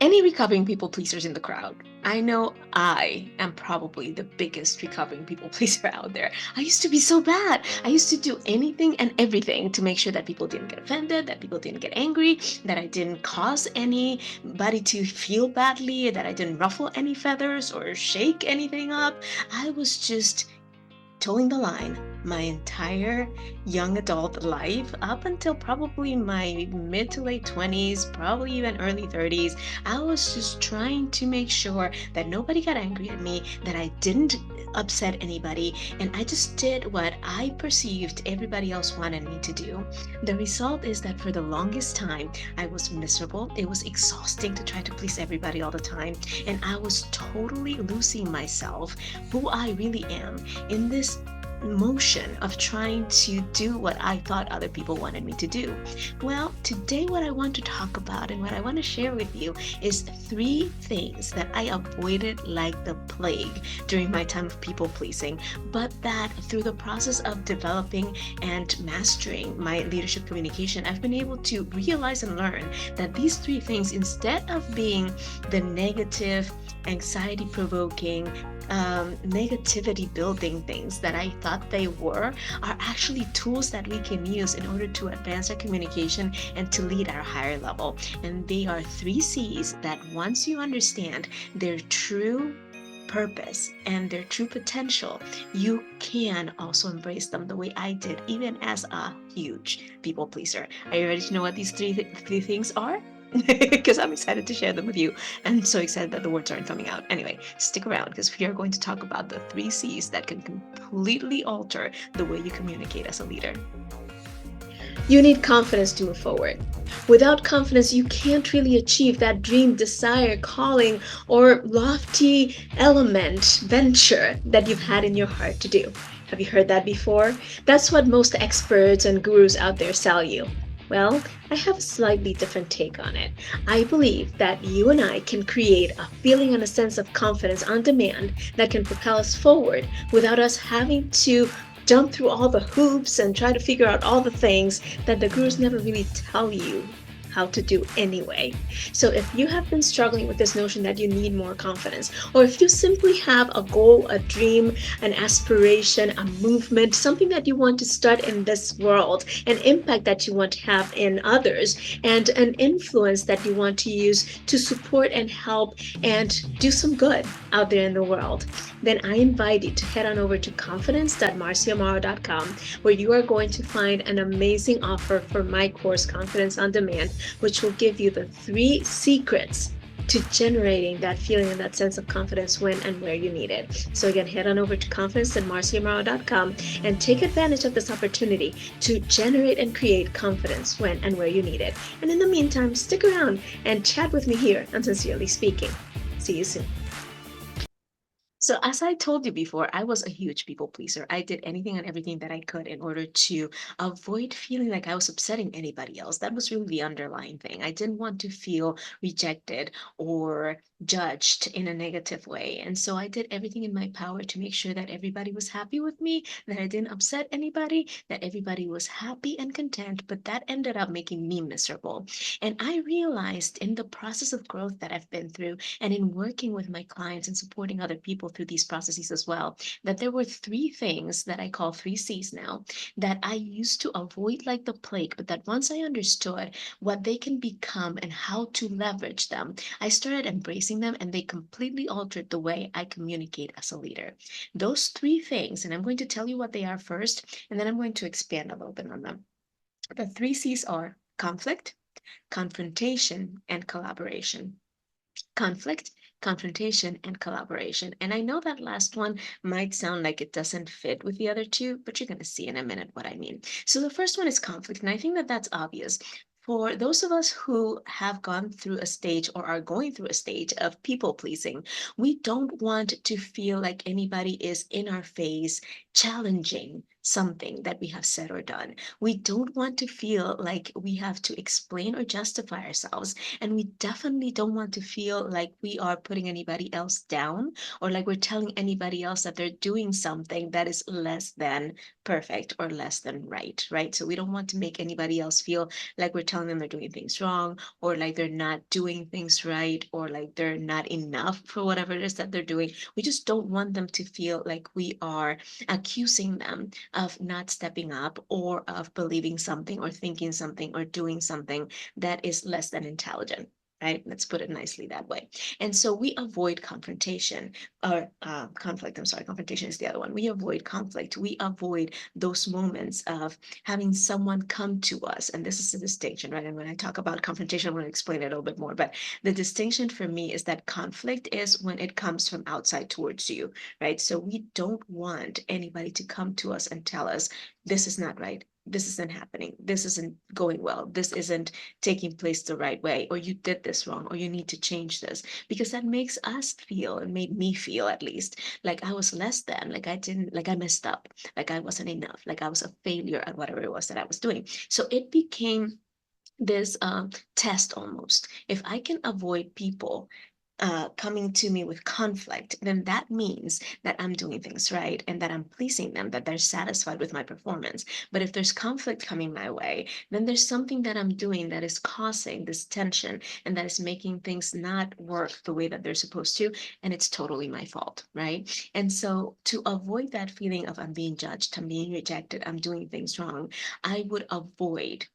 Any recovering people pleasers in the crowd? I know I am probably the biggest recovering people pleaser out there. I used to be so bad. I used to do anything and everything to make sure that people didn't get offended, that people didn't get angry, that I didn't cause anybody to feel badly, that I didn't ruffle any feathers or shake anything up. I was just towing the line my entire young adult life up until probably my mid to late 20s, probably even early 30s. I was just trying to make sure that nobody got angry at me, that I didn't upset anybody, and I just did what I perceived everybody else wanted me to do. The result is that for the longest time, I was miserable. It was exhausting to try to please everybody all the time, and I was totally losing myself, who I really am, in this motion of trying to do what I thought other people wanted me to do. Well, today, what I want to talk about and what I want to share with you is three things that I avoided like the plague during my time of people pleasing, but that through the process of developing and mastering my leadership communication, I've been able to realize and learn that these three things, instead of being the negative, anxiety provoking, negativity building things that I thought they were, are actually tools that we can use in order to advance our communication and to lead at a higher level. And they are three C's that once you understand their true purpose and their true potential, you can also embrace them the way I did, even as a huge people pleaser. Are you ready to know what these three things are? Because I'm excited to share them with you. And so excited that the words aren't coming out. Anyway, stick around because we are going to talk about the three C's that can completely alter the way you communicate as a leader. You need confidence to move forward. Without confidence, you can't really achieve that dream, desire, calling, or lofty element, venture that you've had in your heart to do. Have you heard that before? That's what most experts and gurus out there sell you. Well, I have a slightly different take on it. I believe that you and I can create a feeling and a sense of confidence on demand that can propel us forward without us having to jump through all the hoops and try to figure out all the things that the gurus never really tell you how to do anyway. So if you have been struggling with this notion that you need more confidence, or if you simply have a goal, a dream, an aspiration, a movement, something that you want to start in this world, an impact that you want to have in others, and an influence that you want to use to support and help and do some good out there in the world, then I invite you to head on over to confidence.marciamaro.com, where you are going to find an amazing offer for my course, Confidence on Demand, which will give you the three secrets to generating that feeling and that sense of confidence when and where you need it. So again, head on over to confidence.marciamaro.com and take advantage of this opportunity to generate and create confidence when and where you need it. And in the meantime, stick around and chat with me here on Sincerely Speaking. See you soon. So, as I told you before, I was a huge people pleaser. I did anything and everything that I could in order to avoid feeling like I was upsetting anybody else. That was really the underlying thing. I didn't want to feel rejected or judged in a negative way. And so I did everything in my power to make sure that everybody was happy with me, that I didn't upset anybody, that everybody was happy and content. But that ended up making me miserable. And I realized in the process of growth that I've been through, and in working with my clients and supporting other people through these processes as well, that there were three things that I call three C's now that I used to avoid like the plague, but that once I understood what they can become and how to leverage them, I started embracing them and they completely altered the way I communicate as a leader. Those three things, and I'm going to tell you what they are first, and then I'm going to expand a little bit on them. The three C's are conflict, confrontation, and collaboration. Conflict, confrontation, and collaboration. And I know that last one might sound like it doesn't fit with the other two, but you're going to see in a minute what I mean. So the first one is conflict, and I think that that's obvious. For those of us who have gone through a stage or are going through a stage of people pleasing, we don't want to feel like anybody is in our face challenging something that we have said or done. We don't want to feel like we have to explain or justify ourselves. And we definitely don't want to feel like we are putting anybody else down or like we're telling anybody else that they're doing something that is less than perfect or less than right, right? So we don't want to make anybody else feel like we're telling them they're doing things wrong or like they're not doing things right or like they're not enough for whatever it is that they're doing. We just don't want them to feel like we are accusing them of not stepping up or of believing something or thinking something or doing something that is less than intelligent. Right? Let's put it nicely that way. And so we avoid confrontation or conflict. I'm sorry, confrontation is the other one. We avoid conflict. We avoid those moments of having someone come to us. And this is the distinction, right? And when I talk about confrontation, I'm going to explain it a little bit more. But the distinction for me is that conflict is when it comes from outside towards you, right? So we don't want anybody to come to us and tell us, this is not right. This isn't happening. This isn't going well. This isn't taking place the right way, or you did this wrong, or you need to change this, because that makes us feel, and made me feel at least, like I was less than, like I didn't, like I messed up, like I wasn't enough, like I was a failure at whatever it was that I was doing. So it became this test almost. If I can avoid people coming to me with conflict, then that means that I'm doing things right and that I'm pleasing them, that they're satisfied with my performance. But if there's conflict coming my way, then there's something that I'm doing that is causing this tension and that is making things not work the way that they're supposed to. And it's totally my fault, right? And so to avoid that feeling of I'm being judged, I'm being rejected, I'm doing things wrong, I would avoid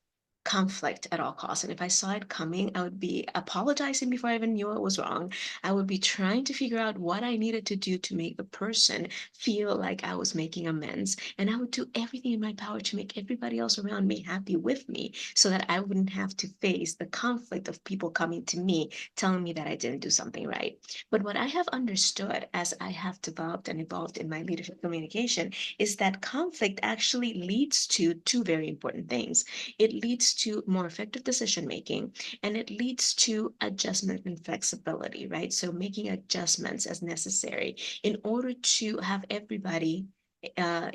conflict at all costs. And if I saw it coming, I would be apologizing before I even knew it was wrong. I would be trying to figure out what I needed to do to make the person feel like I was making amends. And I would do everything in my power to make everybody else around me happy with me so that I wouldn't have to face the conflict of people coming to me telling me that I didn't do something right. But what I have understood as I have developed and evolved in my leadership communication is that conflict actually leads to two very important things. It leads to more effective decision making, and it leads to adjustment and flexibility, right? So making adjustments as necessary in order to have everybody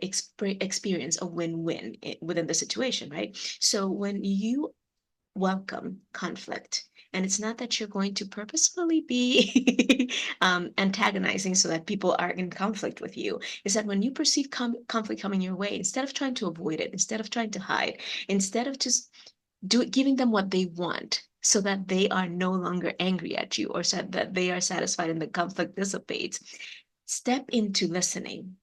experience a win-win within the situation, right? So when you welcome conflict, and it's not that you're going to purposefully be antagonizing so that people are in conflict with you, is that when you perceive conflict coming your way, instead of trying to avoid it, instead of trying to hide, instead of just giving them what they want so that they are no longer angry at you or so that they are satisfied and the conflict dissipates, step into listening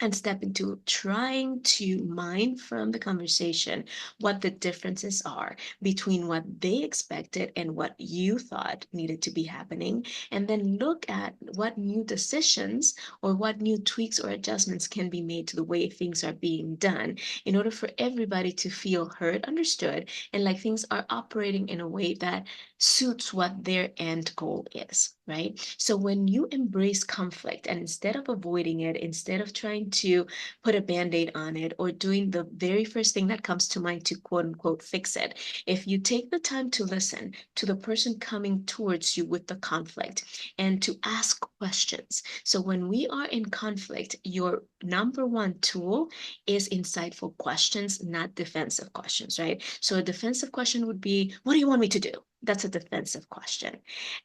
and step into trying to mine from the conversation what the differences are between what they expected and what you thought needed to be happening. And then look at what new decisions or what new tweaks or adjustments can be made to the way things are being done in order for everybody to feel heard, understood, and like things are operating in a way that suits what their end goal is, right? So when you embrace conflict and instead of avoiding it, instead of trying to put a band-aid on it or doing the very first thing that comes to mind to quote unquote fix it, if you take the time to listen to the person coming towards you with the conflict and to ask questions. So when we are in conflict, your number one tool is insightful questions, not defensive questions, right? So a defensive question would be, what do you want me to do? That's a defensive question.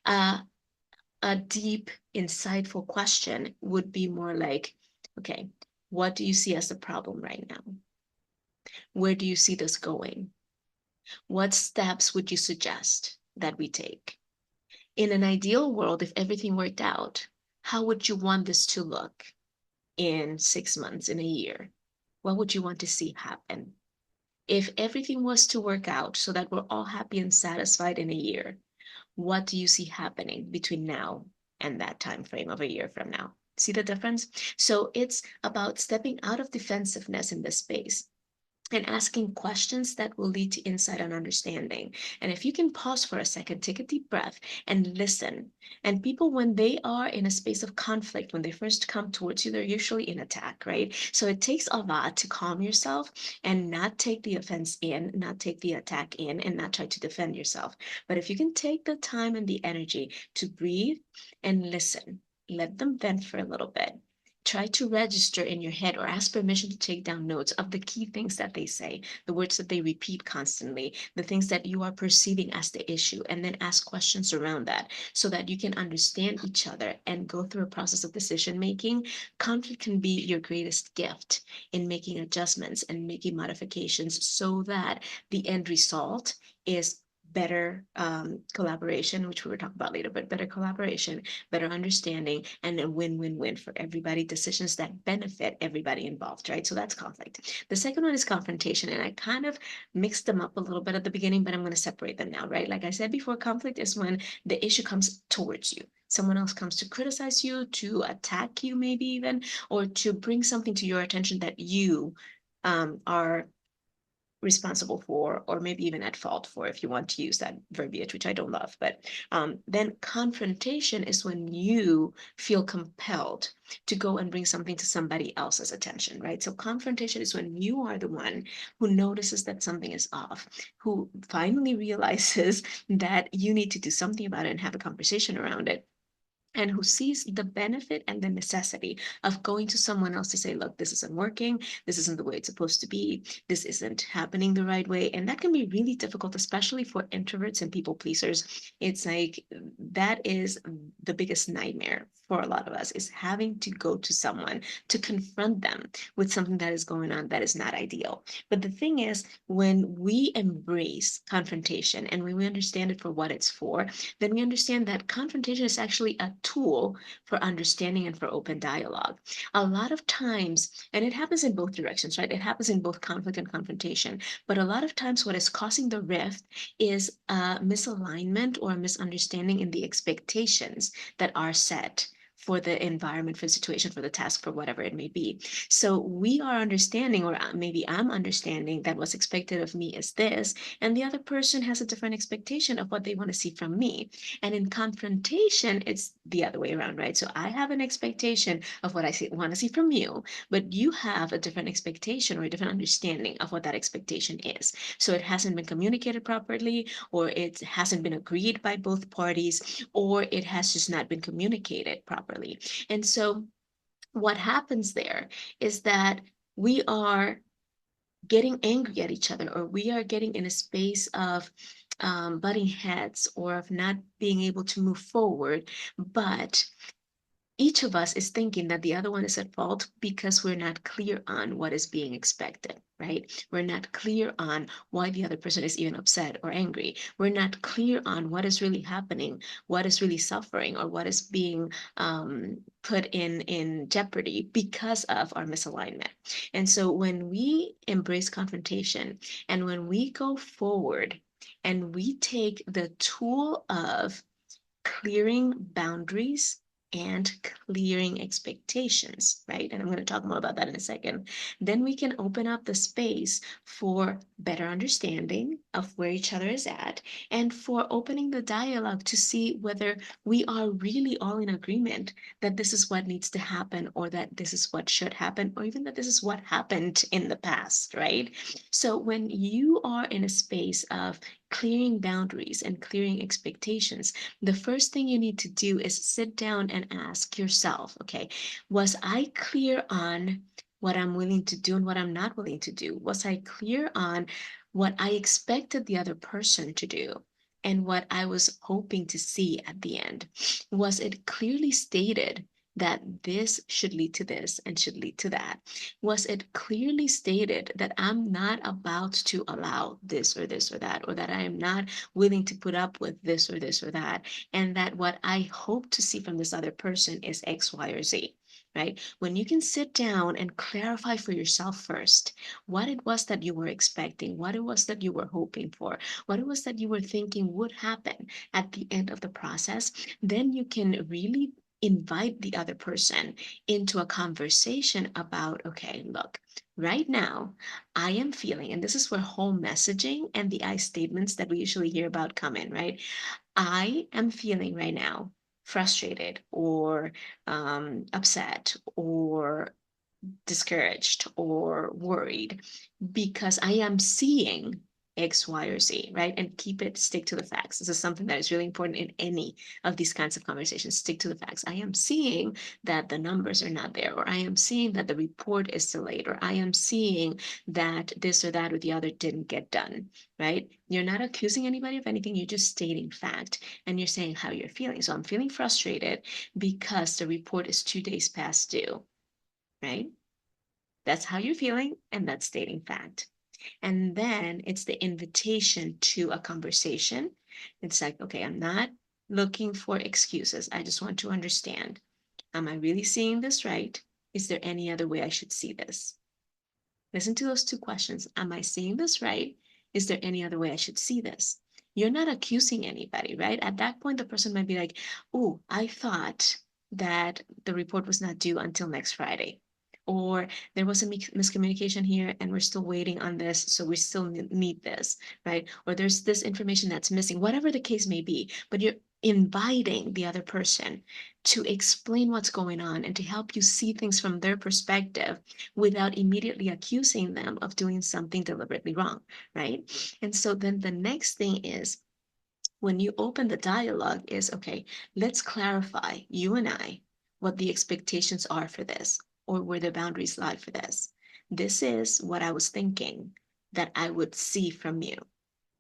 Uh, a deep, insightful question would be more like, okay, what do you see as the problem right now? Where do you see this going? What steps would you suggest that we take? In an ideal world, if everything worked out, how would you want this to look in 6 months, in a year? What would you want to see happen? If everything was to work out so that we're all happy and satisfied in a year, what do you see happening between now and that time frame of a year from now? See the difference? So it's about stepping out of defensiveness in this space and asking questions that will lead to insight and understanding. And if you can pause for a second, take a deep breath and listen. And people, when they are in a space of conflict, when they first come towards you, they're usually in attack, right? So it takes a lot to calm yourself and not take the offense in, not take the attack in, and not try to defend yourself. But if you can take the time and the energy to breathe and listen, let them vent for a little bit, try to register in your head or ask permission to take down notes of the key things that they say, the words that they repeat constantly, the things that you are perceiving as the issue, and then ask questions around that so that you can understand each other and go through a process of decision making. Conflict can be your greatest gift in making adjustments and making modifications so that the end result is better collaboration, which we will talk about later, but better collaboration, better understanding, and a win-win-win for everybody, decisions that benefit everybody involved, right? So that's conflict. The second one is confrontation, and I kind of mixed them up a little bit at the beginning, but I'm going to separate them now, right? Like I said before, conflict is when the issue comes towards you. Someone else comes to criticize you, to attack you, maybe even, or to bring something to your attention that you are responsible for, or maybe even at fault for, if you want to use that verbiage, which I don't love. But then confrontation is when you feel compelled to go and bring something to somebody else's attention, right? So confrontation is when you are the one who notices that something is off, who finally realizes that you need to do something about it and have a conversation around it, and who sees the benefit and the necessity of going to someone else to say, look, this isn't working, this isn't the way it's supposed to be, this isn't happening the right way. And that can be really difficult, especially for introverts and people pleasers. It's like that is the biggest nightmare for a lot of us, is having to go to someone to confront them with something that is going on that is not ideal. But the thing is, when we embrace confrontation and when we understand it for what it's for, then we understand that confrontation is actually a tool for understanding and for open dialogue. A lot of times, and it happens in both directions, right? It happens in both conflict and confrontation. But a lot of times, what is causing the rift is a misalignment or a misunderstanding in the expectations that are set for the environment, for the situation, for the task, for whatever it may be. So we are understanding, or maybe I'm understanding, that what's expected of me is this, and the other person has a different expectation of what they want to see from me. And in confrontation, it's the other way around, right? So I have an expectation of what want to see from you, but you have a different expectation or a different understanding of what that expectation is. So it hasn't been communicated properly, or it hasn't been agreed by both parties, or it has just not been communicated properly. And so what happens there is that we are getting angry at each other, or we are getting in a space of butting heads, or of not being able to move forward. But each of us is thinking that the other one is at fault because we're not clear on what is being expected, right? We're not clear on why the other person is even upset or angry. We're not clear on what is really happening, what is really suffering, or what is being put in jeopardy because of our misalignment. And so when we embrace confrontation, and when we go forward and we take the tool of clearing boundaries and clearing expectations, right? And I'm going to talk more about that in a second. Then we can open up the space for better understanding of where each other is at, and for opening the dialogue to see whether we are really all in agreement that this is what needs to happen, or that this is what should happen, or even that this is what happened in the past, right? So when you are in a space of clearing boundaries and clearing expectations, the first thing you need to do is sit down and ask yourself, okay, was I clear on what I'm willing to do and what I'm not willing to do? Was I clear on what I expected the other person to do and what I was hoping to see at the end? Was it clearly stated that this should lead to this and should lead to that? Was it clearly stated that I'm not about to allow this or this or that, or that I am not willing to put up with this or this or that, and that what I hope to see from this other person is X, Y, or Z? Right? When you can sit down and clarify for yourself first what it was that you were expecting, what it was that you were hoping for, what it was that you were thinking would happen at the end of the process, then you can really invite the other person into a conversation about, okay, look, right now I am feeling, and this is where whole messaging and the I statements that we usually hear about come in, right? I am feeling right now frustrated, or upset, or discouraged, or worried, because I am seeing X, Y, or Z, right? And stick to the facts. This is something that is really important in any of these kinds of conversations. Stick to the facts. I am seeing that the numbers are not there, or I am seeing that the report is delayed, or I am seeing that this or that or the other didn't get done, right? You're not accusing anybody of anything. You're just stating fact and you're saying how you're feeling. So I'm feeling frustrated because the report is 2 days past due, right? That's how you're feeling, and that's stating fact. And then it's the invitation to a conversation. It's like, okay, I'm not looking for excuses. I just want to understand. Am I really seeing this right? Is there any other way I should see this? Listen to those two questions. Am I seeing this right? Is there any other way I should see this? You're not accusing anybody, right? At that point, the person might be like, oh, I thought that the report was not due until next Friday. Or there was a miscommunication here and we're still waiting on this, so we still need this, right? Or there's this information that's missing, whatever the case may be, but you're inviting the other person to explain what's going on and to help you see things from their perspective without immediately accusing them of doing something deliberately wrong, right? And so then the next thing is when you open the dialogue is, okay, let's clarify, you and I, what the expectations are for this or where the boundaries lie for this. This is what I was thinking that I would see from you.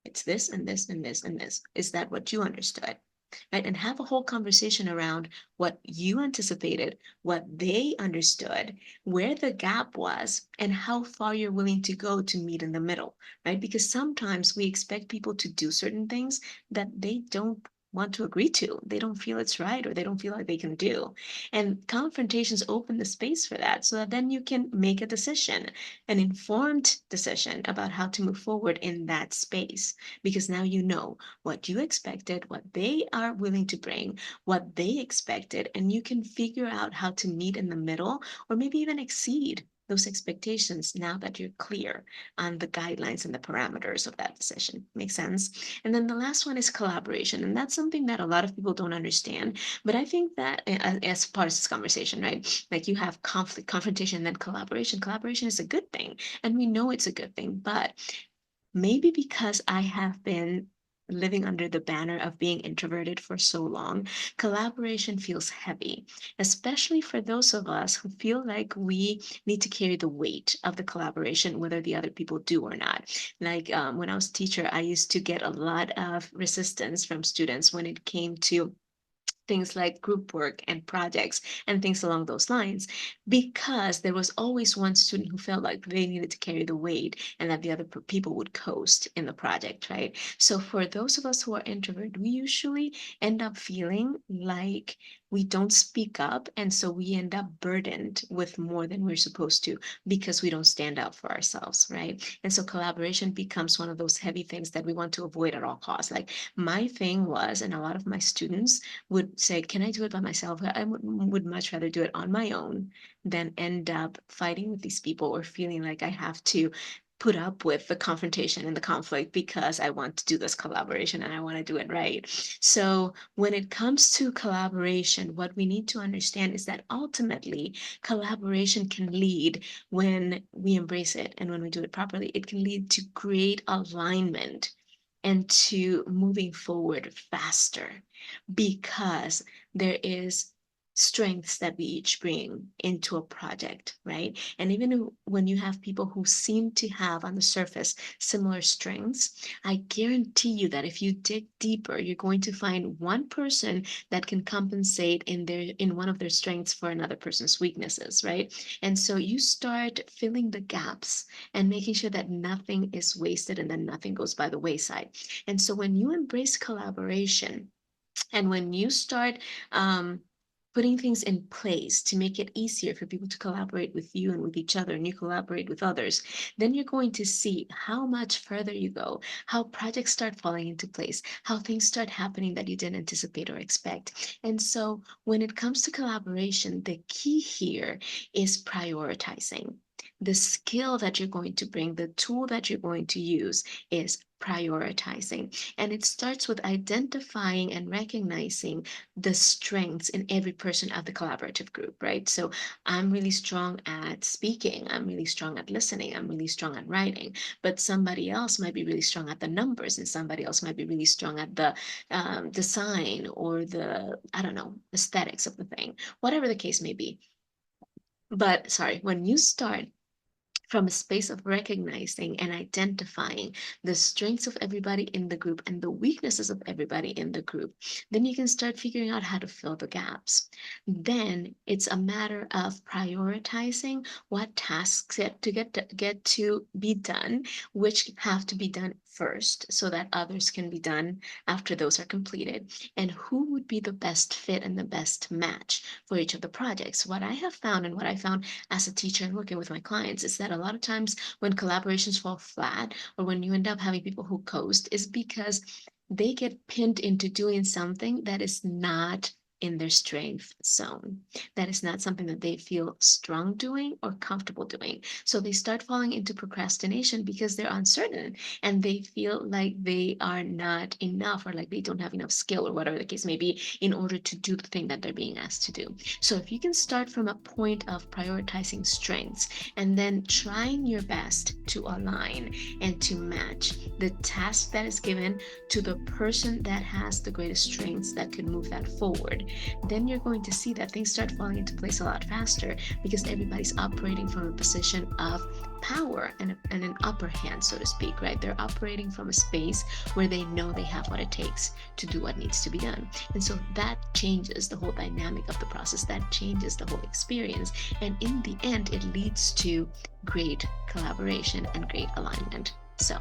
It's this and this and this and this. Is that what you understood? Right? And have a whole conversation around what you anticipated, what they understood, where the gap was, and how far you're willing to go to meet in the middle, right? Because sometimes we expect people to do certain things that they don't want to agree to. They don't feel it's right or they don't feel like they can do. And confrontations open the space for that so that then you can make a decision, an informed decision about how to move forward in that space. Because now you know what you expected, what they are willing to bring, what they expected, and you can figure out how to meet in the middle or maybe even exceed those expectations now that you're clear on the guidelines and the parameters of that decision. Makes sense? And then the last one is collaboration. And that's something that a lot of people don't understand. But I think that as part of this conversation, right? Like you have conflict, confrontation, and then collaboration. Collaboration is a good thing. And we know it's a good thing. But maybe because I have been living under the banner of being introverted for so long, collaboration feels heavy, especially for those of us who feel like we need to carry the weight of the collaboration, whether the other people do or not. Like when I was a teacher, I used to get a lot of resistance from students when it came to things like group work and projects and things along those lines, because there was always one student who felt like they needed to carry the weight and that the other people would coast in the project, right? So for those of us who are introverted, we usually end up feeling like we don't speak up, and so we end up burdened with more than we're supposed to because we don't stand up for ourselves, right? And so collaboration becomes one of those heavy things that we want to avoid at all costs. Like my thing was, and a lot of my students would say, can I do it by myself? I would much rather do it on my own than end up fighting with these people or feeling like I have to put up with the confrontation and the conflict because I want to do this collaboration and I want to do it right. So when it comes to collaboration, what we need to understand is that ultimately collaboration can lead, when we embrace it and when we do it properly, it can lead to great alignment and to moving forward faster because there is strengths that we each bring into a project, right? And even when you have people who seem to have on the surface similar strengths, I guarantee you that if you dig deeper, you're going to find one person that can compensate in one of their strengths for another person's weaknesses, right? And so you start filling the gaps and making sure that nothing is wasted and that nothing goes by the wayside. And so when you embrace collaboration, and when you start putting things in place to make it easier for people to collaborate with you and with each other, and you collaborate with others, then you're going to see how much further you go, how projects start falling into place, how things start happening that you didn't anticipate or expect. And so when it comes to collaboration, the key here is prioritizing. The skill that you're going to bring, the tool that you're going to use is prioritizing. And it starts with identifying and recognizing the strengths in every person of the collaborative group, right? So I'm really strong at speaking, I'm really strong at listening, I'm really strong at writing, but somebody else might be really strong at the numbers, and somebody else might be really strong at the design or the, I don't know, aesthetics of the thing, whatever the case may be. But sorry, when you start from a space of recognizing and identifying the strengths of everybody in the group and the weaknesses of everybody in the group, then you can start figuring out how to fill the gaps. Then it's a matter of prioritizing what tasks get to be done, which have to be done first so that others can be done after those are completed, and who would be the best fit and the best match for each of the projects. What I have found, and what I found as a teacher and working with my clients, is that a lot of times when collaborations fall flat, or when you end up having people who coast, is because they get pinned into doing something that is not in their strength zone. That is not something that they feel strong doing or comfortable doing. So they start falling into procrastination because they're uncertain and they feel like they are not enough, or like they don't have enough skill, or whatever the case may be, in order to do the thing that they're being asked to do. So if you can start from a point of prioritizing strengths and then trying your best to align and to match the task that is given to the person that has the greatest strengths that could move that forward, then you're going to see that things start falling into place a lot faster, because everybody's operating from a position of power and an upper hand, so to speak, right? They're operating from a space where they know they have what it takes to do what needs to be done. And so that changes the whole dynamic of the process, that changes the whole experience. And in the end, it leads to great collaboration and great alignment. So,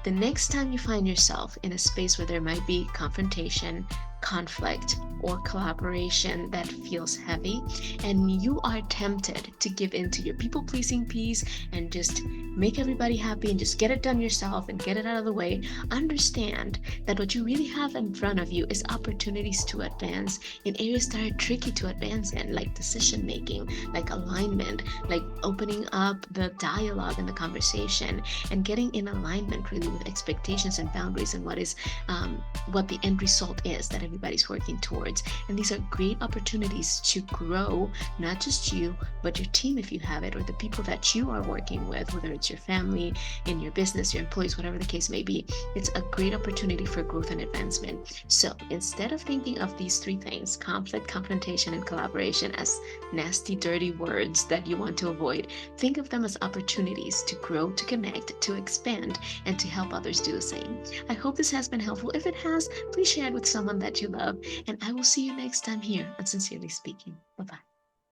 the next time you find yourself in a space where there might be confrontation, conflict, or collaboration that feels heavy, and you are tempted to give in to your people pleasing piece and just make everybody happy and just get it done yourself and get it out of the way, understand that what you really have in front of you is opportunities to advance in areas that are tricky to advance in, like decision making, like alignment, like opening up the dialogue and the conversation, and getting in alignment really with expectations and boundaries, and what the end result is that everybody's working towards. And these are great opportunities to grow, not just you, but your team if you have it, or the people that you are working with, whether it's your family, in your business, your employees, whatever the case may be. It's a great opportunity for growth and advancement. So instead of thinking of these three things, conflict, confrontation, and collaboration, as nasty, dirty words that you want to avoid, think of them as opportunities to grow, to connect, to expand, and to help others do the same. I hope this has been helpful. If it has, please share it with someone that you love, and I will see you next time here on Sincerely Speaking. Bye bye.